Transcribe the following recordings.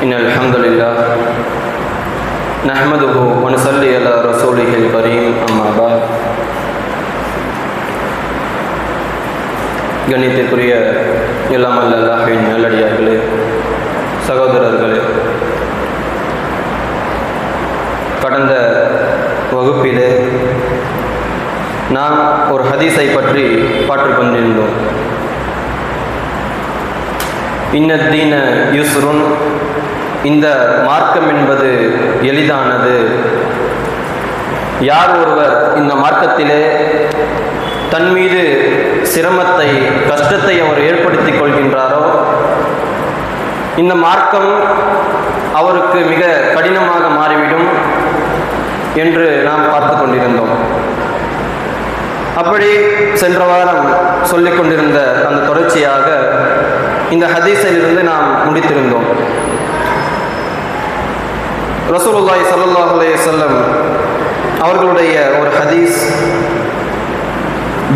إن الحمد لله نحمده ونصلي على رسوله الكريم أما بعد. கண்ணியத்திற்குரிய எல்லாம் வல்ல அல்லாஹ்வின் நல்லடியார்களே, சகோதரர்களே, கடந்த வகுப்பிலே நாம் ஒரு ஹதீஸை பற்றி பாற்றுக் கொண்டிருந்தோம். இன்னத்தீன யுஸ்ருன், இந்த மார்க்கம் என்பது எளிதானது. யார் ஒருவர் இந்த மார்க்கத்திலே தன் மீது சிரமத்தை, கஷ்டத்தை அவர் ஏற்படுத்தி கொள்கின்றாரோ, இந்த மார்க்கம் அவருக்கு மிக கடினமாக மாறிவிடும் என்று நாம் பார்த்து கொண்டிருந்தோம். அப்படி சென்ற வாரம் சொல்லிக் கொண்டிருந்த அந்த தொடர்ச்சியாக இந்த ஹதீஸிலிருந்து நாம் முடித்திருந்தோம். ரசூலுல்லாஹி ஸல்லல்லாஹு அலைஹி வஸல்லம் அவர்களுடைய ஒரு ஹதீஸ்,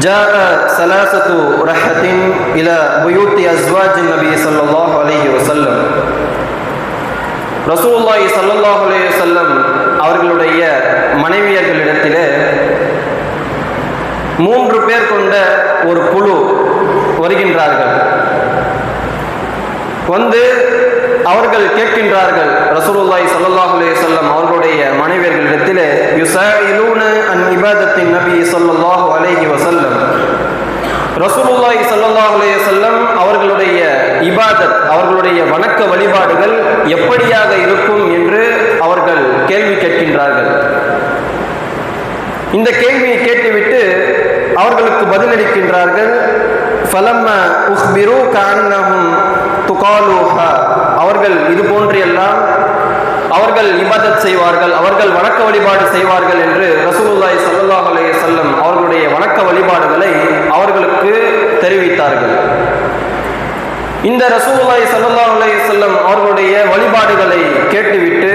ஜாஅ ஸலாஸத்து ரஹத்தின் இலா புயூத்தி அஸ்வாஜின் நபி ஸல்லல்லாஹு அலைஹி வஸல்லம். ரசூலுல்லாஹி ஸல்லல்லாஹு அலைஹி வஸல்லம் அவர்களுடைய மனைவியர்களிடத்திலே 3 பேர் கொண்ட ஒரு குழு வருகின்றார்கள். வந்து அவர்கள் கேட்கின்றார்கள் ரசூலுல்லாஹி ஸல்லல்லாஹு அலைஹி வஸல்லம் அவர்களுடைய மனைவியர்களிடத்திலே, யுஸாயிலூன அன் இபாதத்தின் நபி ஸல்லல்லாஹு அலைஹி வஸல்லம். ரசூலுல்லாஹி ஸல்லல்லாஹு அலைஹி வஸல்லம் அவர்களுடைய இபாதத், அவர்களுடைய வணக்க வழிபாடுகள் எப்படியாக இருக்கும் என்று அவர்கள் கேள்வி கேட்கின்றார்கள். இந்த கேள்வியை கேட்டுவிட்டு அவர்களுக்கு பதிலளிக்கின்றார்கள். ஃபலம்ம உஹ்பிரு கஅன்னஹும் துகாலுஹா, அவர்கள் இது போன்றெல்லாம் அவர்கள் இபாதத் செய்வார்கள், அவர்கள் வணக்க வழிபாடு செய்வார்கள் என்று ரசூலுல்லாஹி ஸல்லல்லாஹு அலைஹி வஸல்லம் அவர்களுடைய வணக்க வழிபாடுகளை அவர்களுக்கு தெரிவித்தார்கள். இந்த ரசூலுல்லாஹி ஸல்லல்லாஹு அலைஹி வஸல்லம் அவர்களுடைய வழிபாடுகளை கேட்டுவிட்டு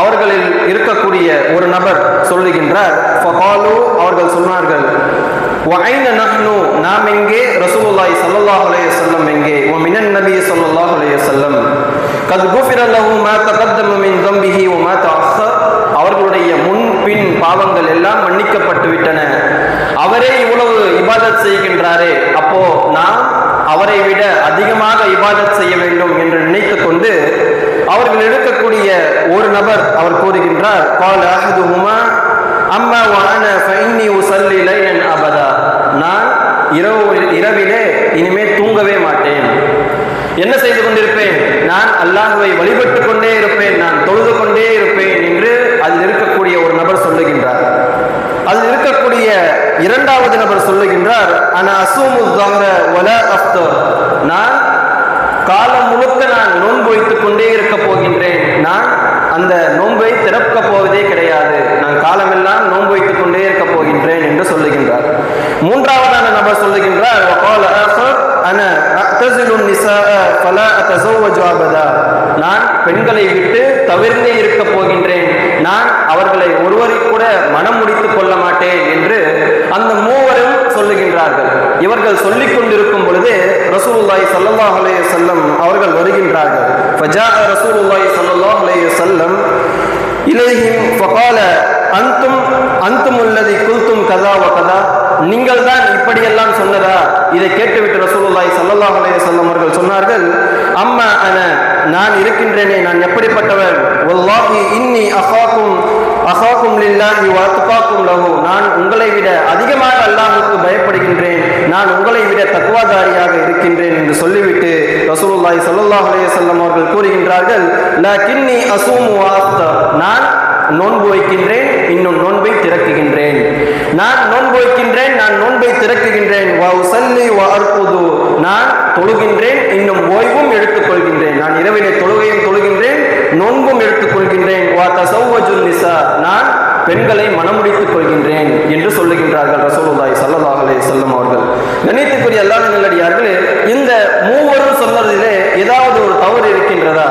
அவர்களில் இருக்கக்கூடிய ஒரு நபர் சொல்லுகின்றார். ஃபகாலு, அவர்கள் சொன்னார்கள், வஐன நஹ்னு, நாம் எங்கே, ரசூலுல்லாஹி ஸல்லல்லாஹு அலைஹி வஸல்லம் எங்கே, வ மினன் நபி ஸல்லல்லாஹு அலைஹி வஸல்லம் கத் குஃபிர லஹு மா தகத்தம மின் தம்பிஹி வ மா தஅக்கர், அவர்களுடைய முன் பின் பாவங்கள் எல்லாம் மன்னிக்கப்பட்டு விட்டன. அவரே இவ்வளவு இபாதத் செய்கின்றாரே, அப்போ நாம் அவரை விட அதிகமாக இபாதத் செய்ய வேண்டும் என்று நினைத்து கொண்டு அவர்கள் எடுக்கக்கூடிய ஒரு நபர் அவர் கூறுகின்றார், கால அஹதுஹுமா அம்மா வ அன ஃபஇன்னி உஸல்லி லைலன் அபதா, நான் இரவிலே இனிமே தூங்கவே மாட்டேன். என்ன செய்து கொண்டிருப்பேன்? நான் அல்லாஹ்வை வழிபட்டு கொண்டே இருப்பேன், நான் தொழுது கொண்டே இருப்பேன் என்று அதில் இருக்கக்கூடிய ஒரு நபர் சொல்லுகின்றார். அதில் இருக்கக்கூடிய இரண்டாவது நபர் சொல்லுகின்றார், அன அஸூமு ஸஹர வலா அஃப்தர், நான் காலம் முழுக்க நான் நோன்பு வைத்துக் கொண்டே இருக்க போகின்றேன், நான் அந்த நோன்பை திறக்க போவதே கிடையாது, நான் காலமெல்லாம் நோன்பு வைத்துக் கொண்டே இருக்க போகின்றேன் என்று சொல்லுகின்றார். மூன்றாவதான நபர் சொல்லுகின்றார், வகால ஆஃபர் அன அஅ்தஸிலு நிஸாஅ ஃபலா அத்தஸவ்வஜு அபதா, நான் பெண்களை விட்டு தவிர்ந்தே இருக்க போகின்றேன், நான் அவர்களை ஒருவரை கூட மனம் முடித்துக் கொள்ள மாட்டேன் என்று அந்த மூவரும் சொல்லுகின்றார்கள். இவர்கள் சொல்லிக் கொண்டிருக்கும் பொழுது ரசூலுல்லாஹி ஸல்லல்லாஹு அலைஹி வஸல்லம் அவர்கள் வருகின்றார்கள். ஃபஜாஅ ரசூலுல்லாஹி ஸல்லல்லாஹு அலைஹி வஸல்லம் இலைஹிம் ஃபகால அன்தும் அல்லதி குல்தும் கதா வ கதா, நீங்கள் தான் இப்படியெல்லாம் சொன்னதா? இதை கேட்டுவிட்டு ரசூலுல்லாஹி ஸல்லல்லாஹு அலைஹி வஸல்லம் அவர்கள் சொன்னார்கள், அம்மா அன, நான் இருக்கின்றேனே, நான் எப்படிப்பட்டவர், வல்லாஹி இன்னி அஃபாக்கும் லில்லாஹி வ அத்காக்கும் லஹு, நான் உங்களை விட அதிகமாக அல்லாஹ்வுக்கு பயப்படுகின்றேன், நான் உங்களை விட தக்வாதாரியாக இருக்கின்றேன் என்று சொல்லிவிட்டு ரசூலுல்லாஹி ஸல்லல்லாஹு அலைஹி வஸல்லம் அவர்கள் கூறுகின்றார்கள், லகின்னி அஸூமு வ அஃப்தர், நான் நோன்பு வைக்கின்றேன், இன்னும் நோன்பை திறக்குகின்றேன், நான் நோன்பு வைக்கின்றேன், நான் நோன்பை திறக்குகின்றேன், வ உஸல்லி வ அர்குது, நான் தொழுகின்றேன், இன்னும் ஓய்வும் எடுத்துக் கொள்கின்றேன், நான் இரவிலே தொழுகையும் தொழுகின்றேன், நோன்பும் எடுத்துக் கொள்கின்றேன், வ தஸவ்வஜுன் நிஸா, நான் பெண்களை மனமுடித்துக் கொள்கின்றேன் என்று சொல்லுகின்றார்கள் ரசூலுல்லாஹி ஸல்லல்லாஹு அலைஹி வஸல்லம் அவர்கள். கண்ணியத்துக்குரிய அல்லாஹ்வின் நல்லடியார்களே, இந்த மூவரும் சொன்னதிலே ஏதாவது ஒரு தவறு இருக்கின்றதா?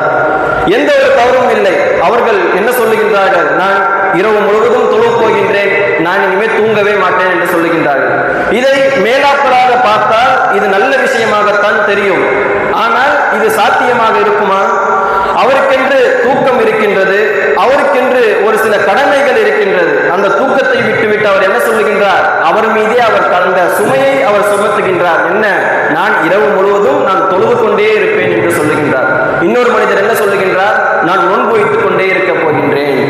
எந்த ஒரு தவறும் இல்லை. அவர்கள் என்ன சொல்லுகின்றார்கள்? நான் இரவு முழுவதும் தொழ போகின்றேன், நான் இனிமேல் தூங்கவே மாட்டேன் என்று சொல்லுகின்றார்கள். இதை மேலாப்பலாக பார்த்தால் இது நல்ல விஷயமாகத்தான் தெரியும். ஆனால் இது சாத்தியமாக இருக்குமா? அவருக்கென்று தூக்கம் இருக்கின்றது, அவருக்கென்று ஒரு சில கடமைகள் இருக்கின்றது. அந்த தூக்கத்தை விட்டுவிட்டு அவர் என்ன சொல்லுகின்றார்? அவர் மீதே அவர் கடந்த சுமையை அவர் சுமத்துகின்றார். என்ன? நான் இரவு முழுவதும் நான் தொழுது கொண்டே இருப்பேன் என்று சொல்லுகின்றார். இன்னொரு மனிதர் என்ன சொல்லுகின்றார்? நான் நோன்பு வைத்துக் கொண்டே இருக்க போகின்றேன்,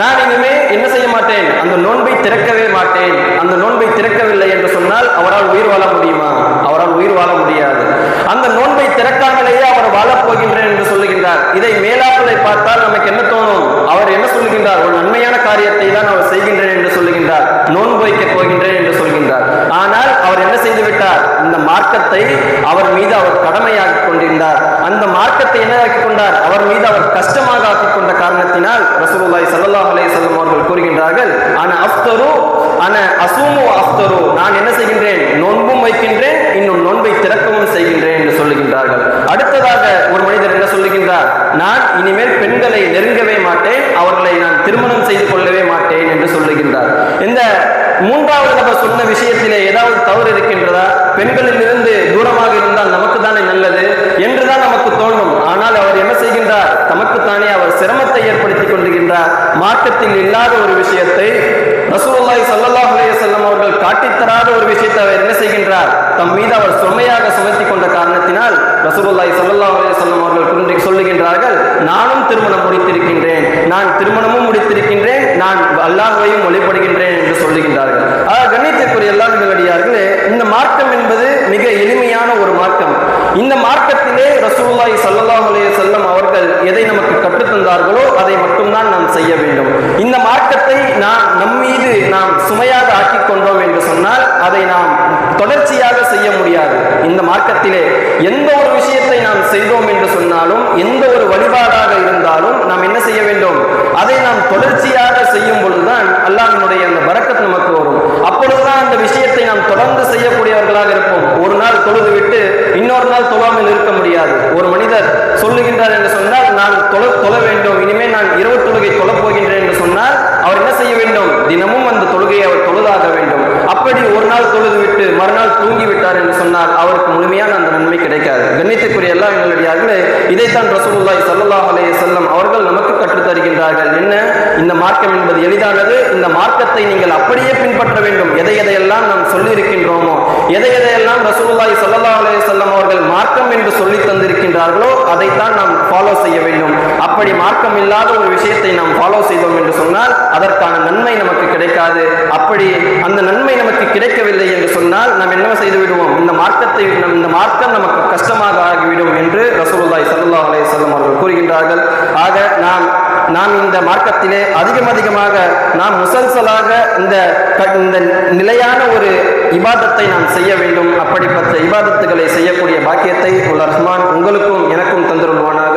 நான் இனிமே என்ன செய்ய மாட்டேன், அந்த நோன்பை திறக்கவே மாட்டேன். அந்த நோன்பை திறக்கவில்லை என்று சொன்னால் அவரால் உயிர் வாழ முடியுமா? அவரால் உயிர் வாழ முடியாது. அந்த நோன்பை திறக்காமலேயே அவர் வாழப் போகின்றேன் என்று சொல்லுகின்றார். இதை மேலாக்களை பார்த்தால் நமக்கு என்ன தோணும்? அவர் என்ன சொல்லுகின்றார்? ஒரு நன்மையான காரியத்தை தான் அவர் செய்கின்றேன் என்று சொல்லுகின்றார், நோன்பு வைக்கப் போகின்றேன் என்று சொல்கின்றார். ஆனால் அவர் என்ன செய்து விட்டார்? இந்த மார்க்கத்தை அவர் மீது அவர் கடமையாக்கி கொண்டிருந்தார். அந்த மார்க்கத்தை என்ன ஆக்கிக் கொண்டார்? அவர் மீது அவர் கஷ்டமாக ஆக்கிக் கொண்ட காரணத்தினால் ரசூலுல்லாஹி ஸல்லல்லாஹு அலைஹி வஸல்லம் அவர்கள் கூறுகின்றார்கள், அன அஃப்தரு அன அஸூமு அஃப்தரு, நான் என்ன செய்கின்றேன்? நோன்பும் வைக்கின்றேன், இன்னும் நோன்பை திறக்கவும் செய்கின்றேன் என்று சொல்லுகின்றார்கள். அடுத்ததாக ஒரு மனிதர் என்ன சொல்லுகின்றார்? நான் இனிமேல் பெண்களை நெருங்கவே மாட்டேன், அவர்களை நான் திருமணம் செய்து கொள்ளவே மாட்டேன் என்று சொல்லுகின்றார். இந்த மூன்றாவது நபர் சொன்ன விஷயத்திலே ஏதாவது தவறு இருக்கின்றதா? பெண்களில் இருந்து தூரமாக இருந்தால் நமக்கு தானே நல்லது என்றுதான் நமக்கு தோன்றும். ஆனால் அவர் என்ன செய்கின்றார்? தமக்குத்தானே அவர் சிரமத்தை ஏற்படுத்திக் கொள்கின்றார். மார்க்கத்தில் இல்லாத ஒரு விஷயத்தை, ரசூலுல்லாஹி ஸல்லல்லாஹு அலைஹி வஸல்லம் அவர்கள் காட்டித்தராத ஒரு விஷயத்தை அவர் என்ன செய்கின்றார்? தம் மீது அவர் சுமையாக சுமத்தி கொண்ட காரணத்தினால் ரசூலுல்லாஹி ஸல்லல்லாஹு அலைஹி வஸல்லம் அவர்கள் சொல்லுகின்றார்கள், நானும் திருமணம் முடித்திருக்கின்றேன், நான் திருமணமும் முடித்திருக்கின்றேன், நான் அல்லாஹ்வையும் வழிபடுகின்றேன் என்று சொல்லுகின்றார்கள். கண்ணியத்திற்குரிய எல்லா நல்லடியார்களே, இந்த மார்க்கம் என்பது மிக எளிமையான ஒரு மார்க்கம். இந்த மார்க்கத்திலே ரசூலுல்லாஹி ஸல்லல்லாஹு அலைஹி வஸல்லம் அவர்கள் எதை நமக்கு கற்றுத்தந்தார்களோ அதை மட்டும்தான் நாம் செய்ய வேண்டும். இந்த மார்க்கத்தை நம் மீது நாம் சுமையாக ஆக்கிக் கொண்டோம் என்று சொன்னால் அதை நாம் தொடர்ச்சியாக செய்ய முடியாது. இந்த மார்க்கத்திலே எந்த ஒரு விஷயத்தை நாம் செய்தோம் என்று சொன்னாலும், எந்த ஒரு வழிபாடாக இருந்தாலும் நாம் என்ன செய்ய வேண்டும்? அதை நாம் தொடர்ச்சியாக செய்யும் பொழுதுதான் அல்லாஹ்வினுடைய அந்த பரக்கத் நமக்கு வரும். அப்பொழுதுதான் அந்த விஷயத்தை நாம் தொடர்ந்து செய்யக்கூடியவர்களாக இருப்போம். ஒரு நாள் தொழுது விட்டு இன்னொரு நாள் தொழாமல் இருக்க முடியாது. ஒரு மனிதர் சொல்லுகின்றார் என்று சொன்னால், நான் தொழ வேண்டும், இனிமேல் நான் இரவு தொழுகை தொழப் போகின்றேன் என்று சொன்னால் அவர் என்ன செய்ய வேண்டும்? தினமும் அந்த தொழுகையை அவர் தொழுதாக வேண்டும். அப்படி ஒரு நாள் தொழுது விட்டு மறுநாள் தூங்கி விட்டார் என்று சொன்னால் அவருக்கு முழுமையான அந்த நன்மை கிடைக்காது. கண்ணியத்துக்குரிய எல்லா எங்களுடையார்களே, இதைத்தான் ரசூலுல்லாஹி ஸல்லல்லாஹு அலைஹி வஸல்லம் அவர்கள் நமக்கு கற்றுத் தருகின்றார்கள். என்ன? இந்த மார்க்கம் என்பது எளிதானது. இந்த மார்க்கத்தை நீங்கள் அப்படியே பின்பற்ற வேண்டும். எதையெல்லாம் நாம் சொல்லி இருக்கின்றோமோ, எதையெல்லாம் ரசூலுல்லாஹி ஸல்லல்லாஹு அலைஹி வஸல்லம் அவர்கள் மார்க்கம் என்று சொல்லி தந்திருக்கின்றார்களோ அதைத்தான் நாம் ஃபாலோ செய்ய வேண்டும். அப்படி மார்க்கம் இல்லாத ஒரு விஷயத்தை நாம் ஃபாலோ செய்தோம் என்று சொன்னால் அதற்கான நன்மை நமக்கு கிடைக்காது. அப்படி அந்த நன்மை நமக்கு கிடைக்கவில்லை என்று சொன்னால் நாம் என்ன செய்து விடுவோம்? இந்த மார்க்கம் நமக்கு கஷ்டமாக ஆகிவிடும் என்று ரசூலுல்லாஹி ஸல்லல்லாஹு அலைஹி வஸல்லம் அவர்கள் கூறுகின்றார்கள். ஆக நாம் இந்த மார்க்கத்திலே அதிகமாக நாம் முசல்சலாக இந்த நிலையான ஒரு இபாதத்தை நாம் செய்ய வேண்டும். அப்படிப்பட்ட இபாதத்துகளை செய்யக்கூடிய பாக்கியத்தை ரஹ்மான் உங்களுக்கும் எனக்கும் தந்துருள்வானாக.